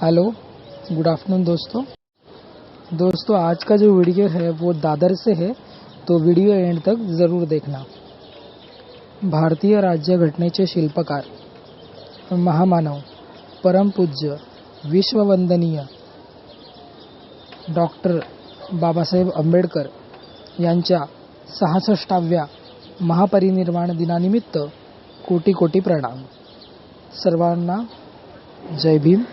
Hello, good afternoon दोस्तों आज का जो वीडियो है वो दादर से है, तो वीडियो एंड तक ज़रूर देखना। भारतीय राज्य घटनेचे शिल्पकार, महामानव, परमपूज्य, विश्ववंदनीय डॉक्टर बाबासाहेब आंबेडकर यांच्या 66व्या महापरिनिर्वाण दिनानिमित्त कोटी कोटी प्रणाम। सर्वांना जय भीम।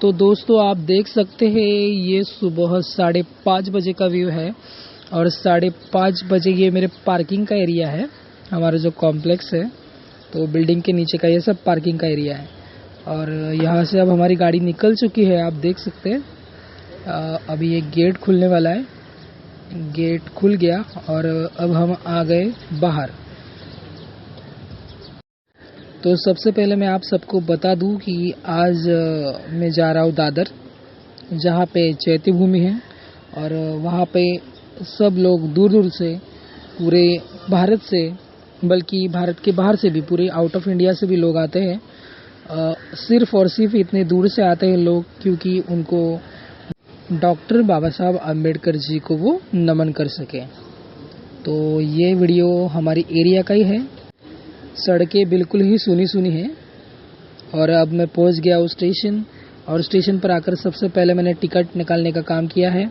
तो दोस्तों आप देख सकते हैं ये सुबह 5:30 बजे का व्यू है और 5:30 बजे ये मेरे पार्किंग का एरिया है। हमारा जो कॉम्प्लेक्स है तो बिल्डिंग के नीचे का ये सब पार्किंग का एरिया है और यहाँ से अब हमारी गाड़ी निकल चुकी है। आप देख सकते हैं अभी ये गेट खुलने वाला है। गेट खुल गया और अब हम आ गए बाहर। तो सबसे पहले मैं आप सबको बता दूं कि आज मैं जा रहा हूँ दादर, जहाँ पे चैत्य भूमि है और वहाँ पे सब लोग दूर दूर से, पूरे भारत से, बल्कि भारत के बाहर से भी, पूरे आउट ऑफ इंडिया से भी लोग आते हैं। सिर्फ और सिर्फ इतने दूर से आते हैं लोग क्योंकि उनको डॉक्टर बाबा साहब आम्बेडकर जी को वो नमन कर सके। तो ये वीडियो हमारी एरिया का ही है। सड़कें बिल्कुल ही सुनी सुनी है और अब मैं पहुंच गया हूँ स्टेशन। और स्टेशन पर आकर सबसे पहले मैंने टिकट निकालने का काम किया है।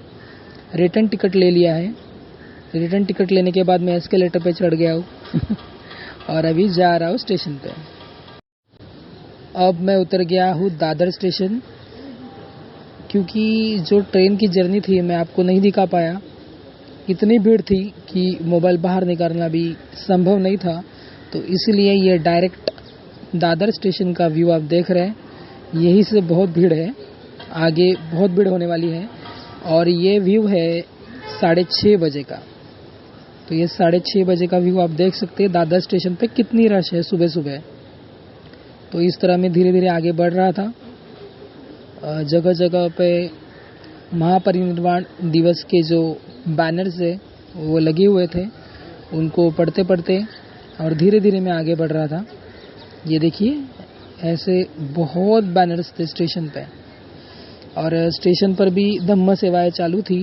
रिटर्न टिकट ले लिया है। रिटर्न टिकट लेने के बाद मैं एस्केलेटर पे चढ़ गया हूँ और अभी जा रहा हूँ स्टेशन पे। अब मैं उतर गया हूँ दादर स्टेशन, क्योंकि जो ट्रेन की जर्नी थी मैं आपको नहीं दिखा पाया। इतनी भीड़ थी कि मोबाइल बाहर निकालना भी संभव नहीं था, तो इसलिए ये डायरेक्ट दादर स्टेशन का व्यू आप देख रहे हैं। यही से बहुत भीड़ है, आगे बहुत भीड़ होने वाली है। और ये व्यू है 6:30 बजे का। तो ये 6:30 बजे का व्यू आप देख सकते हैं दादर स्टेशन पे कितनी रश है सुबह सुबह। तो इस तरह मैं धीरे धीरे आगे बढ़ रहा था। जगह जगह पे महापरिनिर्वाण दिवस के जो बैनर्स है वो लगे हुए थे, उनको पढ़ते पढ़ते और धीरे धीरे मैं आगे बढ़ रहा था। ये देखिए ऐसे बहुत बैनर्स थे स्टेशन पे। और स्टेशन पर भी धम्म सेवाएं चालू थी।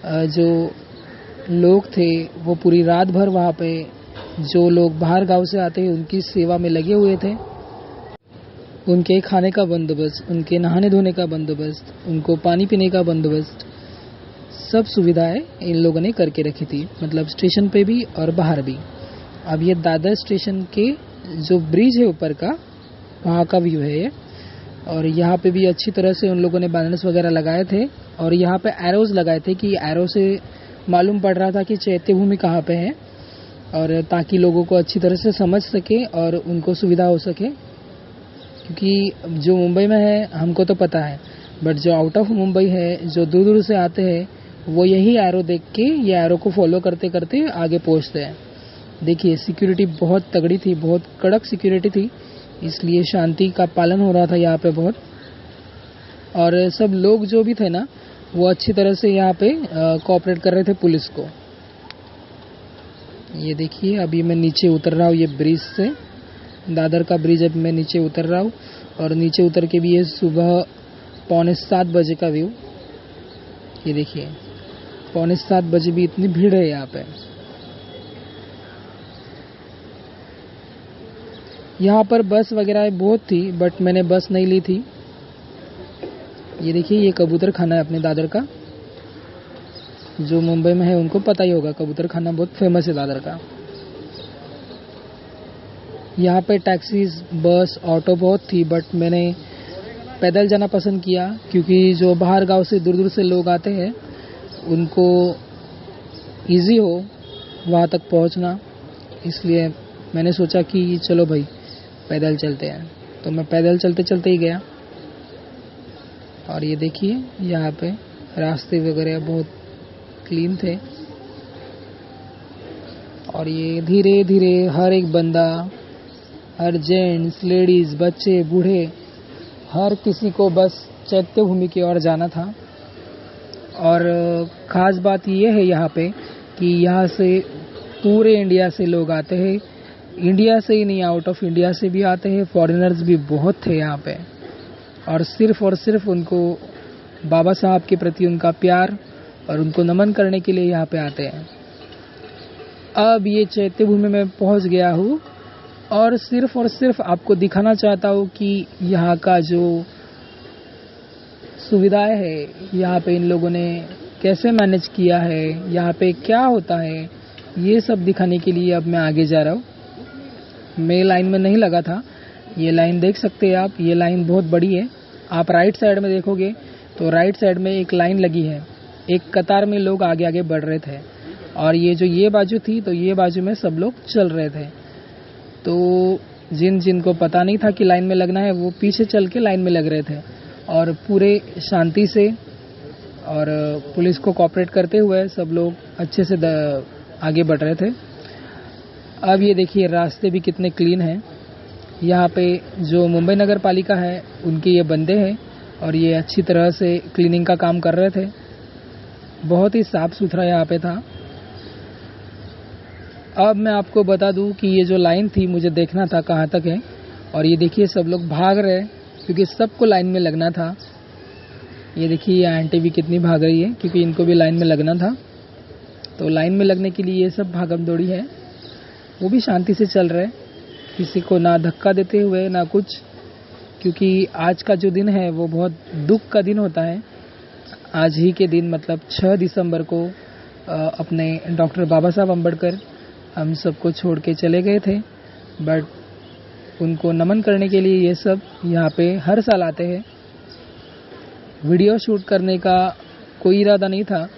जो लोग थे वो पूरी रात भर वहाँ पे, जो लोग बाहर गांव से आते हैं उनकी सेवा में लगे हुए थे। उनके खाने का बंदोबस्त, उनके नहाने धोने का बंदोबस्त, उनको पानी पीने का बंदोबस्त, सब सुविधाएं इन लोगों ने करके रखी थी, मतलब स्टेशन पे भी और बाहर भी। अब ये दादर स्टेशन के जो ब्रिज है ऊपर का, वहाँ का व्यू है ये। और यहाँ पे भी अच्छी तरह से उन लोगों ने बैनर्स वगैरह लगाए थे और यहाँ पे एरोज लगाए थे कि एरो से मालूम पड़ रहा था कि चैत्य भूमि कहाँ पे है, और ताकि लोगों को अच्छी तरह से समझ सके और उनको सुविधा हो सके। क्योंकि जो मुंबई में है हमको तो पता है, बट जो आउट ऑफ मुंबई है, जो दूर दूर से आते हैं, वो यही एरो देख के, ये एरो को फॉलो करते करते आगे पहुँचते हैं। देखिए सिक्योरिटी बहुत तगड़ी थी, बहुत कड़क सिक्योरिटी थी, इसलिए शांति का पालन हो रहा था यहाँ पे बहुत। और सब लोग जो भी थे ना, वो अच्छी तरह से यहाँ पे कोऑपरेट कर रहे थे पुलिस को। ये देखिए अभी मैं नीचे उतर रहा हूँ ये ब्रिज से, दादर का ब्रिज। अब मैं नीचे उतर रहा हूँ और नीचे उतर के भी ये सुबह 6:45 बजे का व्यू। ये देखिए 6:45 बजे भी इतनी भीड़ है यहाँ पे। यहाँ पर बस वगैरह बहुत थी, बट मैंने बस नहीं ली थी। ये देखिए ये कबूतर खाना है अपने दादर का। जो मुंबई में है उनको पता ही होगा, कबूतर खाना बहुत फेमस है दादर का। यहाँ पे टैक्सीज, बस, ऑटो बहुत थी, बट मैंने पैदल जाना पसंद किया क्योंकि जो बाहर गांव से, दूर दूर से लोग आते हैं, उनको इजी हो वहाँ तक पहुँचना। इसलिए मैंने सोचा कि चलो भाई पैदल चलते हैं। तो मैं पैदल चलते चलते ही गया। और ये देखिए यहाँ पे रास्ते वगैरह बहुत क्लीन थे। और ये धीरे धीरे हर एक बंदा, हर जेंट्स, लेडीज, बच्चे, बूढ़े, हर किसी को बस चैत्य भूमि की ओर जाना था। और ख़ास बात ये है यहाँ पे कि यहाँ से पूरे इंडिया से लोग आते हैं। इंडिया से ही नहीं, आउट ऑफ इंडिया से भी आते हैं। फॉरेनर्स भी बहुत थे यहाँ पे। और सिर्फ उनको बाबा साहब के प्रति उनका प्यार और उनको नमन करने के लिए यहाँ पे आते हैं। अब ये चैत्य भूमि में पहुँच गया हूँ और सिर्फ आपको दिखाना चाहता हूँ कि यहाँ का जो सुविधाएं है, यहाँ पे इन लोगों ने कैसे मैनेज किया है, यहाँ पे क्या होता है, ये सब दिखाने के लिए अब मैं आगे जा रहा हूँ। मैं लाइन में नहीं लगा था। ये लाइन देख सकते हैं आप, ये लाइन बहुत बड़ी है। आप राइट साइड में देखोगे तो राइट साइड में एक लाइन लगी है, एक कतार में लोग आगे आगे बढ़ रहे थे और ये जो ये बाजू थी तो ये बाजू में सब लोग चल रहे थे। तो जिनको पता नहीं था कि लाइन में लगना है वो पीछे चल के लाइन में लग रहे थे और पूरे शांति से और पुलिस को कोऑपरेट करते हुए सब लोग अच्छे से आगे बढ़ रहे थे। अब ये देखिए रास्ते भी कितने क्लीन हैं। यहाँ पे जो मुंबई नगर पालिका है उनके ये बंदे हैं और ये अच्छी तरह से क्लीनिंग का काम कर रहे थे। बहुत ही साफ सुथरा यहाँ पे था। अब मैं आपको बता दूं कि ये जो लाइन थी मुझे देखना था कहाँ तक है और ये देखिए सब लोग भाग रहे हैं क्योंकि सबको लाइन में लगना था। ये देखिए ये आंटी भी कितनी भाग रही है क्योंकि इनको भी लाइन में लगना था। तो लाइन में लगने के लिए ये सब भागम दौड़ी है। वो भी शांति से चल रहे, किसी को ना धक्का देते हुए ना कुछ, क्योंकि आज का जो दिन है वो बहुत दुख का दिन होता है। आज ही के दिन मतलब 6 दिसंबर को अपने डॉक्टर बाबा साहब अम्बेडकर हम सबको छोड़ के चले गए थे, बट उनको नमन करने के लिए ये सब यहाँ पे हर साल आते हैं। वीडियो शूट करने का कोई इरादा नहीं था,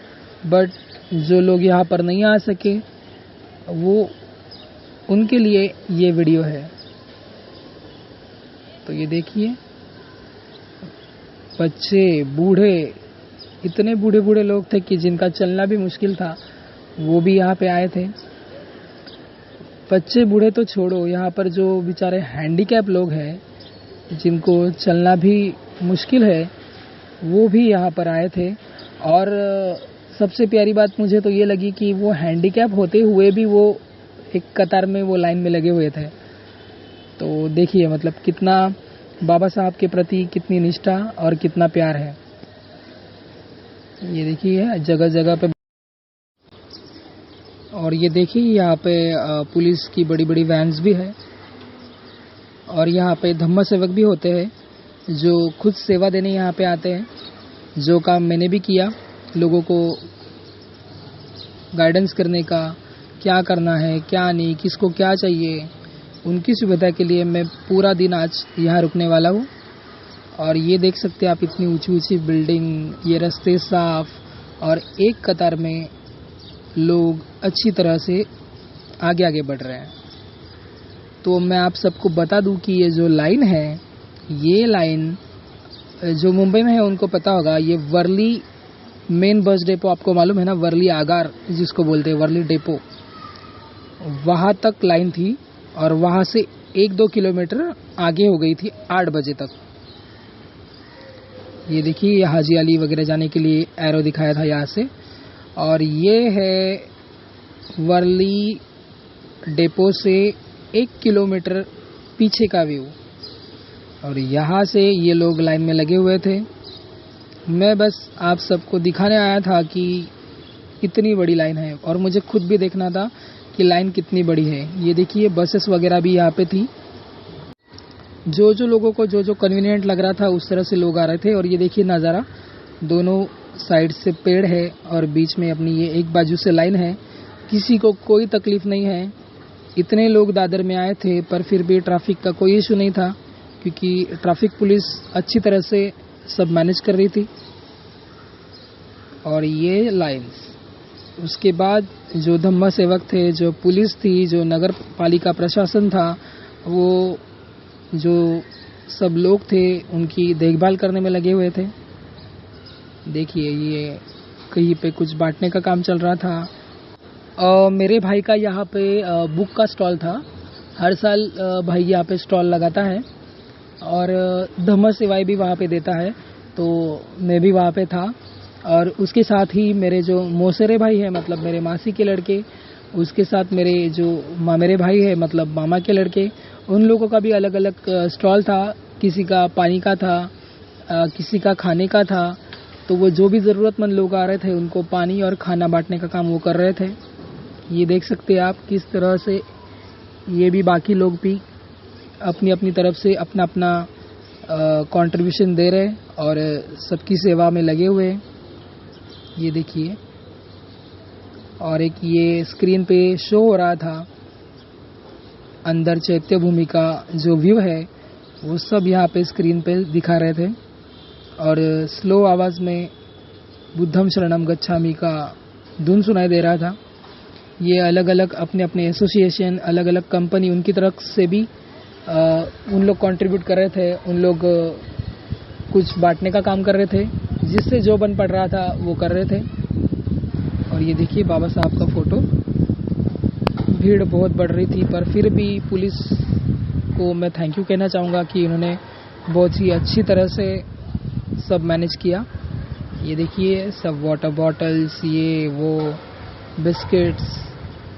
बट जो लोग यहाँ पर नहीं आ सके वो उनके लिए ये वीडियो है। तो ये देखिए बच्चे बूढ़े, इतने बूढ़े बूढ़े लोग थे कि जिनका चलना भी मुश्किल था, वो भी यहाँ पे आए थे। बच्चे बूढ़े तो छोड़ो, यहाँ पर जो बेचारे हैंडीकैप लोग हैं जिनको चलना भी मुश्किल है वो भी यहाँ पर आए थे। और सबसे प्यारी बात मुझे तो ये लगी कि वो हैंडीकैप होते हुए भी वो एक कतार में वो लाइन में लगे हुए थे। तो देखिए मतलब कितना बाबा साहब के प्रति कितनी निष्ठा और कितना प्यार है। ये देखिए जगह जगह पे, और ये देखिए यहाँ पे पुलिस की बड़ी बड़ी वैन्स भी है और यहाँ पे धम्म सेवक भी होते हैं जो खुद सेवा देने यहाँ पे आते हैं। जो काम मैंने भी किया, लोगों को गाइडेंस करने का, क्या करना है क्या नहीं, किसको क्या चाहिए, उनकी सुविधा के लिए मैं पूरा दिन आज यहाँ रुकने वाला हूँ। और ये देख सकते हैं आप, इतनी ऊंची ऊंची बिल्डिंग, ये रास्ते साफ और एक कतार में लोग अच्छी तरह से आगे आगे बढ़ रहे हैं। तो मैं आप सबको बता दूं कि ये जो लाइन है, ये लाइन जो मुंबई में है उनको पता होगा, ये वर्ली मेन बस डिपो आपको मालूम है ना, वर्ली आगार जिसको बोलते हैं, वर्ली डिपो, वहाँ तक लाइन थी और वहाँ से 1-2 किलोमीटर आगे हो गई थी 8 बजे तक। ये देखिए हाजी अली वगैरह जाने के लिए एरो दिखाया था यहाँ से। और ये है वर्ली डिपो से 1 किलोमीटर पीछे का व्यू। और यहाँ से ये लोग लाइन में लगे हुए थे। मैं बस आप सबको दिखाने आया था कि कितनी बड़ी लाइन है और मुझे खुद भी देखना था कि लाइन कितनी बड़ी है। ये देखिए बसेस वगैरह भी यहाँ पे थी। जो लोगों को जो कन्वीनियंट लग रहा था उस तरह से लोग आ रहे थे। और ये देखिए नज़ारा, दोनों साइड से पेड़ है और बीच में अपनी ये एक बाजू से लाइन है। किसी को कोई तकलीफ नहीं है। इतने लोग दादर में आए थे पर फिर भी ट्रैफिक का कोई इशू नहीं था क्योंकि ट्रैफिक पुलिस अच्छी तरह से सब मैनेज कर रही थी। और ये लाइन्स, उसके बाद जो धम्मा सेवक थे, जो पुलिस थी, जो नगर पालिका प्रशासन था, वो जो सब लोग थे उनकी देखभाल करने में लगे हुए थे। देखिए ये कहीं पे कुछ बांटने का काम चल रहा था। मेरे भाई का यहाँ पे बुक का स्टॉल था। हर साल भाई यहाँ पे स्टॉल लगाता है और धम्म सेवाएं भी वहाँ पे देता है। तो मैं भी वहाँ पे था और उसके साथ ही मेरे जो मौसेरे भाई है, मतलब मेरे मासी के लड़के, उसके साथ मेरे जो मेरे भाई है मतलब मामा के लड़के, उन लोगों का भी अलग अलग स्टॉल था। किसी का पानी का था, किसी का खाने का था, तो वो जो भी ज़रूरतमंद लोग आ रहे थे उनको पानी और खाना बांटने का काम वो कर रहे थे। ये देख सकते हैं आप किस तरह से ये भी बाकी लोग भी अपनी अपनी तरफ से अपना अपना कंट्रीब्यूशन दे रहे और सबकी सेवा में लगे हुए। ये देखिए, और एक ये स्क्रीन पे शो हो रहा था अंदर चैत्य भूमि का जो व्यू है वो सब यहाँ पे स्क्रीन पे दिखा रहे थे और स्लो आवाज़ में बुद्धम शरणम गच्छामि का धुन सुनाई दे रहा था। ये अलग अलग अपने अपने एसोसिएशन, अलग अलग कंपनी, उनकी तरफ से भी उन लोग कंट्रीब्यूट कर रहे थे। उन लोग कुछ बांटने का काम कर रहे थे, जिससे जो बन पड़ रहा था वो कर रहे थे। और ये देखिए बाबा साहब का फोटो। भीड़ बहुत बढ़ रही थी, पर फिर भी पुलिस को मैं थैंक यू कहना चाहूँगा कि उन्होंने बहुत ही अच्छी तरह से सब मैनेज किया। ये देखिए सब वाटर बॉटल्स, ये वो बिस्किट्स,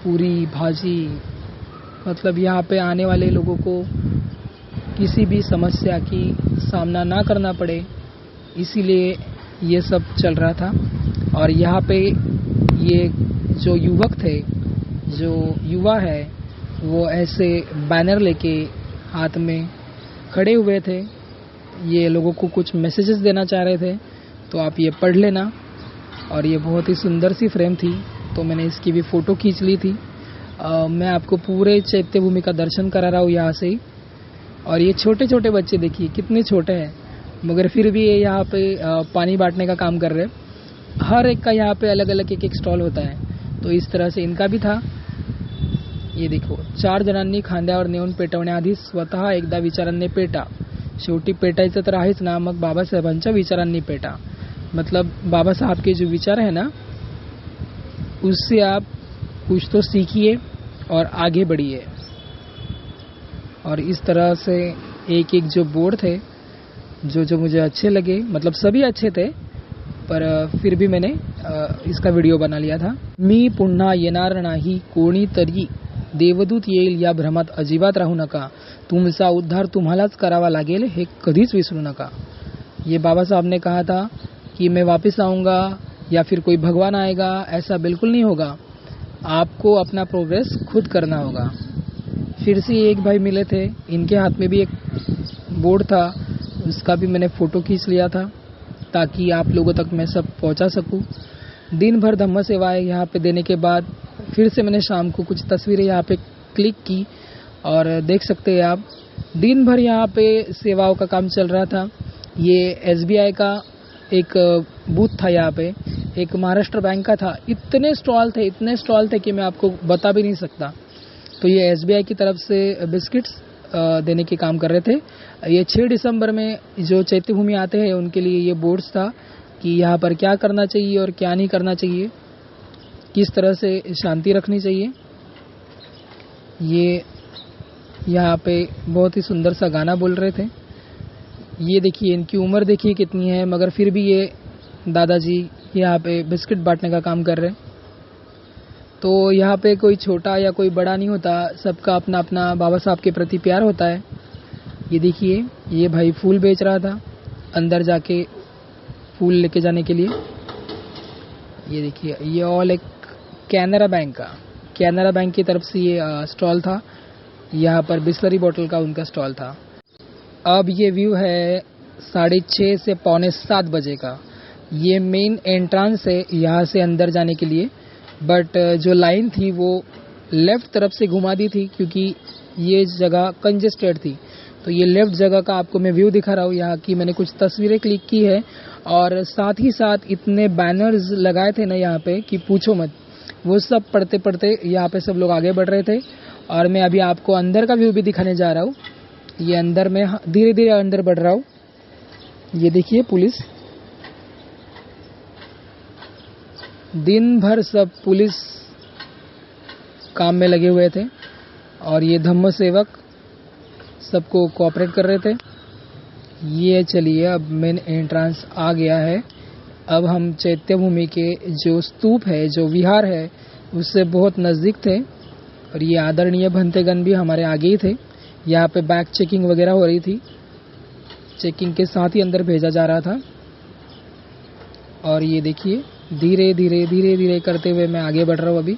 पूरी भाजी, मतलब यहाँ पे आने वाले लोगों को किसी भी समस्या की सामना ना करना पड़े, इसीलिए ये सब चल रहा था। और यहाँ पे ये जो युवक थे, जो युवा है, वो ऐसे बैनर लेके हाथ में खड़े हुए थे। ये लोगों को कुछ मैसेजेस देना चाह रहे थे, तो आप ये पढ़ लेना। और ये बहुत ही सुंदर सी फ्रेम थी, तो मैंने इसकी भी फ़ोटो खींच ली थी। मैं आपको पूरे चैत्य भूमि का दर्शन करा रहा हूँ यहाँ से ही। और ये छोटे छोटे बच्चे देखिए कितने छोटे हैं, मगर फिर भी ये यहाँ पे पानी बांटने का काम कर रहे हैं। हर एक का यहाँ पे अलग अलग एक एक स्टॉल होता है, तो इस तरह से इनका भी था। ये देखो, 4 जणांनी खांद्यावर नेऊन पेटवण्याआधी स्वतः एकदा विचारांनी पेटा, शेवटी पेटायचं तर आहेच ना, मग बाबासाहेबांच्या विचारांनी पेटा। मतलब बाबा साहब के जो विचार है ना, उससे आप कुछ तो सीखिए और आगे बढ़िए। और इस तरह से एक एक जो बोर्ड थे जो मुझे अच्छे लगे, मतलब सभी अच्छे थे, पर फिर भी मैंने इसका वीडियो बना लिया था। मी पुन्हा येणार नाही, कोणीतरी देवदूत येईल या भ्रमात अजिबात राहू नका, तुमचा उद्धार तुम्हालाच करावा लागेल हे कधीच विसरू नका। ये बाबा साहब ने कहा था कि मैं वापस आऊँगा या फिर कोई भगवान आएगा, ऐसा बिल्कुल नहीं होगा। आपको अपना प्रोग्रेस खुद करना होगा। फिर से एक भाई मिले थे, इनके हाथ में भी एक बोर्ड था, उसका भी मैंने फ़ोटो खींच लिया था ताकि आप लोगों तक मैं सब पहुंचा सकूं। दिन भर धम्म सेवाएं यहाँ पे देने के बाद फिर से मैंने शाम को कुछ तस्वीरें यहाँ पे क्लिक की और देख सकते हैं आप, दिन भर यहाँ पे सेवाओं का काम चल रहा था। ये SBI का एक बूथ था, यहाँ पे एक महाराष्ट्र बैंक का था। इतने स्टॉल थे कि मैं आपको बता भी नहीं सकता। तो ये SBI की तरफ से बिस्किट्स देने के काम कर रहे थे। ये 6 दिसंबर में जो चैत्य भूमि आते हैं उनके लिए ये बोर्ड्स था कि यहाँ पर क्या करना चाहिए और क्या नहीं करना चाहिए, किस तरह से शांति रखनी चाहिए। ये यहाँ पे बहुत ही सुंदर सा गाना बोल रहे थे। ये देखिए, इनकी उम्र देखिए कितनी है, मगर फिर भी ये दादाजी यहाँ पे बिस्किट बांटने का काम कर रहे हैं। तो यहाँ पे कोई छोटा या कोई बड़ा नहीं होता, सबका अपना अपना बाबा साहब के प्रति प्यार होता है। ये देखिए, ये भाई फूल बेच रहा था अंदर जाके फूल लेके जाने के लिए। ये देखिए, ये ऑल एक कैनरा बैंक की तरफ से ये स्टॉल था। यहाँ पर बिस्लरी बोतल का उनका स्टॉल था। अब ये व्यू है 6:30 से 6:45 बजे का। ये मेन एंट्रेंस है यहाँ से अंदर जाने के लिए, बट जो लाइन थी वो लेफ़्ट तरफ से घुमा दी थी क्योंकि ये जगह कंजेस्टेड थी। तो ये लेफ़्ट जगह का आपको मैं व्यू दिखा रहा हूँ। यहाँ की मैंने कुछ तस्वीरें क्लिक की है और साथ ही साथ इतने बैनर्स लगाए थे ना यहाँ पे कि पूछो मत। वो सब पढ़ते पढ़ते यहाँ पे सब लोग आगे बढ़ रहे थे। और मैं अभी आपको अंदर का व्यू भी दिखाने जा रहा हूँ। ये अंदर में धीरे धीरे अंदर बढ़ रहा हूँ। ये देखिए, पुलिस दिन भर सब पुलिस काम में लगे हुए थे और ये धम्म सेवक सबको कोऑपरेट कर रहे थे। ये चलिए, अब मेन एंट्रेंस आ गया है। अब हम चैत्य भूमि के जो स्तूप है, जो विहार है, उससे बहुत नज़दीक थे और ये आदरणीय भंतेगण भी हमारे आगे ही थे। यहाँ पे बैग चेकिंग वगैरह हो रही थी। चेकिंग के साथ ही अंदर भेजा जा रहा था। और ये देखिए धीरे धीरे धीरे धीरे करते हुए मैं आगे बढ़ रहा हूँ अभी।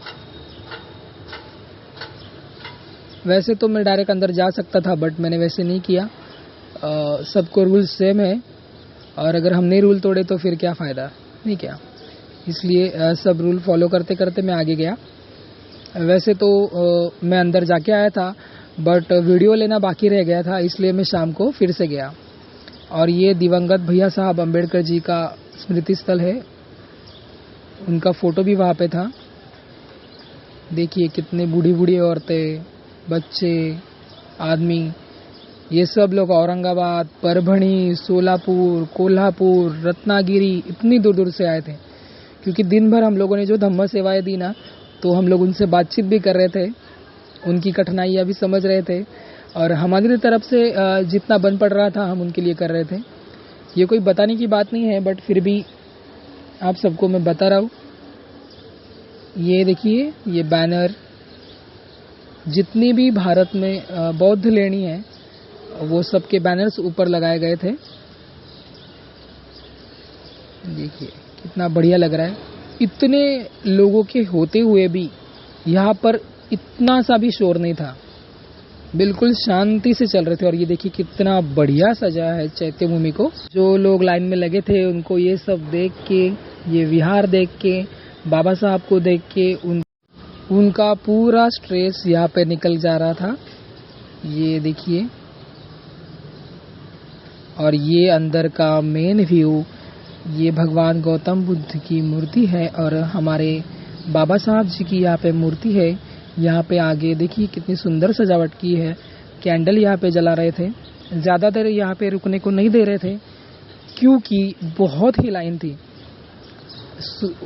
वैसे तो मैं डायरेक्ट अंदर जा सकता था, बट मैंने वैसे नहीं किया। सबको रूल सेम है, और अगर हमने रूल तोड़े तो फिर क्या फ़ायदा, नहीं क्या। इसलिए सब रूल फॉलो करते करते मैं आगे गया। वैसे तो मैं अंदर जाके आया था, बट वीडियो लेना बाकी रह गया था, इसलिए मैं शाम को फिर से गया। और ये दिवंगत भैया साहब अम्बेडकर जी का स्मृति स्थल है, उनका फ़ोटो भी वहाँ पे था। देखिए कितने बूढ़ी बूढ़ी औरतें, बच्चे, आदमी, ये सब लोग औरंगाबाद, परभणी, सोलापुर, कोल्हापुर, रत्नागिरी, इतनी दूर दूर से आए थे। क्योंकि दिन भर हम लोगों ने जो धम्म सेवाएं दी ना, तो हम लोग उनसे बातचीत भी कर रहे थे, उनकी कठिनाइयाँ भी समझ रहे थे, और हमारी तरफ से जितना बन पड़ रहा था हम उनके लिए कर रहे थे। ये कोई बताने की बात नहीं है, बट फिर भी आप सबको मैं बता रहा हूँ। ये देखिए ये बैनर, जितनी भी भारत में बौद्ध लेणी है वो सबके बैनर्स ऊपर लगाए गए थे। देखिए कितना बढ़िया लग रहा है। इतने लोगों के होते हुए भी यहाँ पर इतना सा भी शोर नहीं था, बिल्कुल शांति से चल रहे थे। और ये देखिए कितना बढ़िया सजा है चैत्य भूमि को। जो लोग लाइन में लगे थे उनको ये सब देख के, ये विहार देख के, बाबा साहब को देख के उनका पूरा स्ट्रेस यहाँ पे निकल जा रहा था। ये देखिए, और ये अंदर का मेन व्यू, ये भगवान गौतम बुद्ध की मूर्ति है और हमारे बाबा साहब जी की यहाँ पे मूर्ति है। यहाँ पे आगे देखिए कितनी सुंदर सजावट की है। कैंडल यहाँ पे जला रहे थे, ज़्यादा देर यहाँ पे रुकने को नहीं दे रहे थे क्योंकि बहुत ही लाइन थी।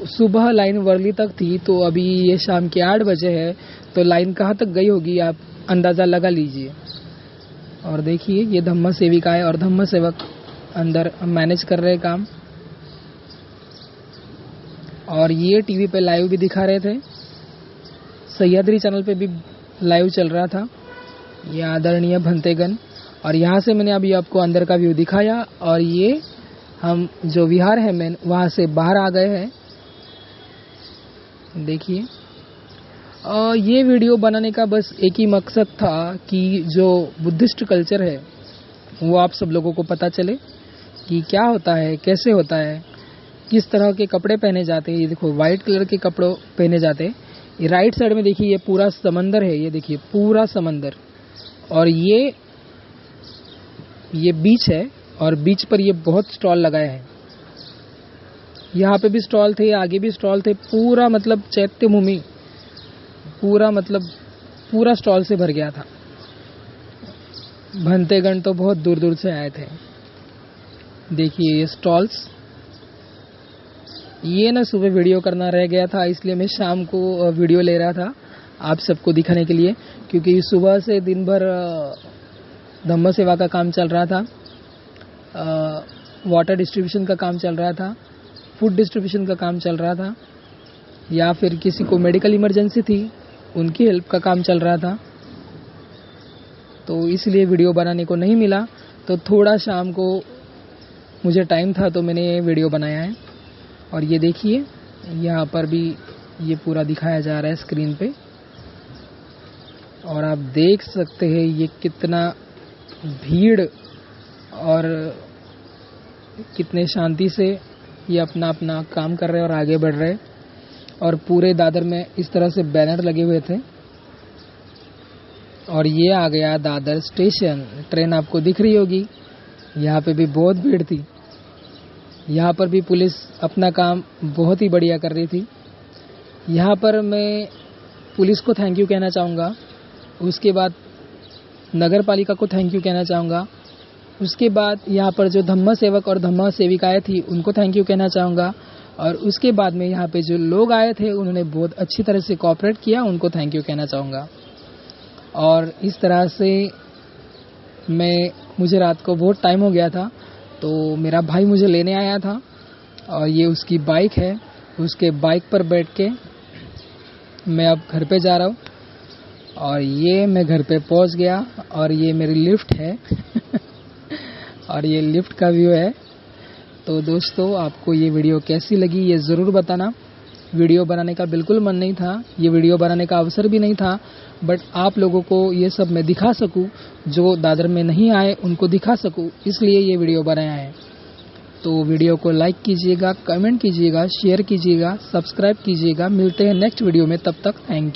सुबह लाइन वर्ली तक थी, तो अभी ये शाम के 8 बजे है, तो लाइन कहाँ तक गई होगी आप अंदाज़ा लगा लीजिए। और देखिए ये धम्म सेविकाएं और धम्म सेवक अंदर मैनेज कर रहे काम। और ये टीवी पे लाइव भी दिखा रहे थे, सह्याद्री चैनल पे भी लाइव चल रहा था। ये आदरणीय भंतेगन। और यहाँ से मैंने अभी आपको अंदर का व्यू दिखाया, और ये हम जो विहार है मेन, वहाँ से बाहर आ गए हैं। देखिए ये वीडियो बनाने का बस एक ही मकसद था कि जो बुद्धिस्ट कल्चर है वो आप सब लोगों को पता चले कि क्या होता है, कैसे होता है, किस तरह के कपड़े पहने जाते हैं। ये देखो वाइट कलर के कपड़े पहने जाते हैं। ये राइट साइड में देखिए ये पूरा समंदर है, ये देखिए पूरा समंदर। और ये बीच है, और बीच पर ये बहुत स्टॉल लगाए हैं। यहाँ पे भी स्टॉल थे, आगे भी स्टॉल थे। पूरा मतलब चैत्य भूमि पूरा स्टॉल से भर गया था। भंतेगण तो बहुत दूर दूर से आए थे। देखिए ये स्टॉल्स। ये ना सुबह वीडियो करना रह गया था, इसलिए मैं शाम को वीडियो ले रहा था आप सबको दिखाने के लिए, क्योंकि सुबह से दिन भर धम्म सेवा का काम चल रहा था, वाटर डिस्ट्रीब्यूशन का काम चल रहा था, फूड डिस्ट्रीब्यूशन का काम चल रहा था, या फिर किसी को मेडिकल इमरजेंसी थी उनकी हेल्प का काम चल रहा था। तो इसलिए वीडियो बनाने को नहीं मिला। तो थोड़ा शाम को मुझे टाइम था तो मैंने ये वीडियो बनाया है। और ये देखिए यहाँ पर भी ये पूरा दिखाया जा रहा है स्क्रीन पे, और आप देख सकते हैं ये कितना भीड़ और कितने शांति से ये अपना अपना काम कर रहे हैं और आगे बढ़ रहे हैं। और पूरे दादर में इस तरह से बैनर लगे हुए थे। और ये आ गया दादर स्टेशन। ट्रेन आपको दिख रही होगी। यहाँ पे भी बहुत भीड़ थी। यहाँ पर भी पुलिस अपना काम बहुत ही बढ़िया कर रही थी। यहाँ पर मैं पुलिस को थैंक यू कहना चाहूँगा, उसके बाद नगर पालिका को थैंक यू कहना चाहूँगा, उसके बाद यहाँ पर जो धम्म सेवक और धम्म सेविकाएं थी उनको थैंक यू कहना चाहूँगा, और उसके बाद में यहाँ पे जो लोग आए थे उन्होंने बहुत अच्छी तरह से कोऑपरेट किया, उनको थैंक यू कहना चाहूँगा। और इस तरह से मुझे रात को बहुत टाइम हो गया था, तो मेरा भाई मुझे लेने आया था, और ये उसकी बाइक है, उसके बाइक पर बैठ के मैं अब घर पे जा रहा हूँ। और ये मैं घर पे पहुँच गया, और ये मेरी लिफ्ट है और ये लिफ्ट का व्यू है। तो दोस्तों आपको ये वीडियो कैसी लगी ये ज़रूर बताना। वीडियो बनाने का बिल्कुल मन नहीं था, ये वीडियो बनाने का अवसर भी नहीं था, बट आप लोगों को ये सब मैं दिखा सकूं, जो दादर में नहीं आए उनको दिखा सकूं, इसलिए ये वीडियो बनाया है। तो वीडियो को लाइक कीजिएगा, कमेंट कीजिएगा, शेयर कीजिएगा, सब्सक्राइब कीजिएगा। मिलते हैं नेक्स्ट वीडियो में, तब तक थैंक यू।